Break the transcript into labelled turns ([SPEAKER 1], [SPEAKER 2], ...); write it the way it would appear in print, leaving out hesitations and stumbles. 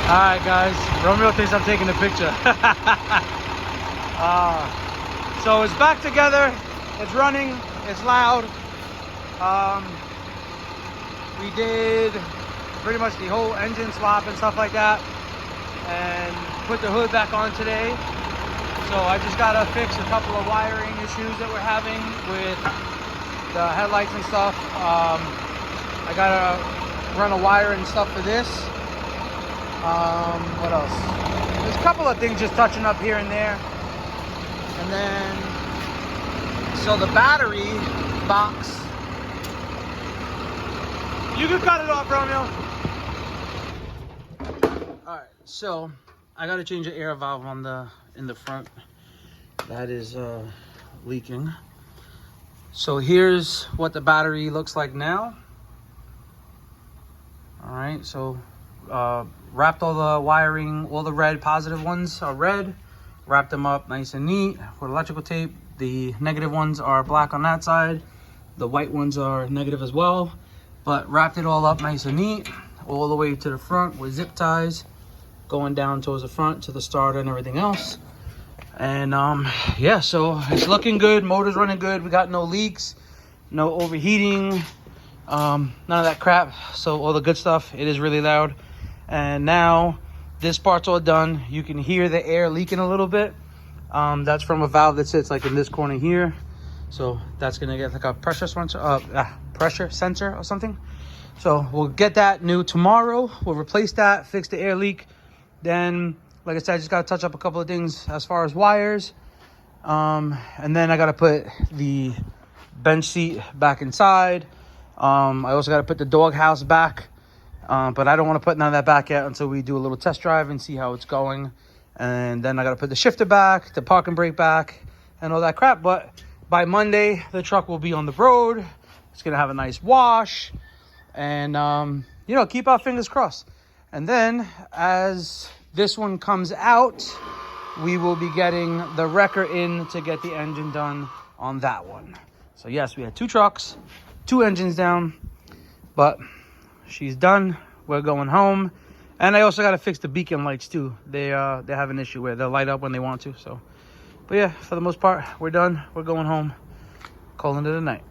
[SPEAKER 1] Alright guys, Romeo thinks I'm taking a picture. So it's back together, it's running, it's loud. We did pretty much the whole engine swap and stuff like that, and put the hood back on today. So I just gotta fix a couple of wiring issues that we're having with the headlights and stuff. I gotta run a wire and stuff for this. What else? There's a couple of things just touching up here and there. And then, so the battery box, you can cut it off, Romeo. All right, so I gotta change the air valve on in the front. That is leaking. So here's what the battery looks like now. All right, so wrapped all the wiring, all the red positive ones are red, wrapped them up nice and neat with electrical tape. The negative ones are black on that side, the white ones are negative as well, but wrapped it all up nice and neat all the way to the front with zip ties going down towards the front to the starter and everything else. And yeah, so it's looking good, motor's running good, we got no leaks, no overheating, none of that crap. So all the good stuff. It is really loud. And now this part's all done. You can hear the air leaking a little bit. That's from a valve that sits like in this corner here. So that's gonna get like a pressure sensor or something. So we'll get that new tomorrow. We'll replace that, fix the air leak. Then, like I said, I just gotta touch up a couple of things as far as wires. And then I gotta put the bench seat back inside. I also gotta put the doghouse back. But I don't want to put none of that back yet until we do a little test drive and see how it's going. And then I got to put the shifter back, the parking brake back, and all that crap. But by Monday, the truck will be on the road. It's going to have a nice wash. And, you know, keep our fingers crossed. And then as this one comes out, we will be getting the wrecker in to get the engine done on that one. So, yes, we had 2 trucks, 2 engines down. But she's done. We're going home. And I also got to fix the beacon lights too. They have an issue where they'll light up when they want to. So, but yeah, for the most part, we're done. We're going home. Calling it a night.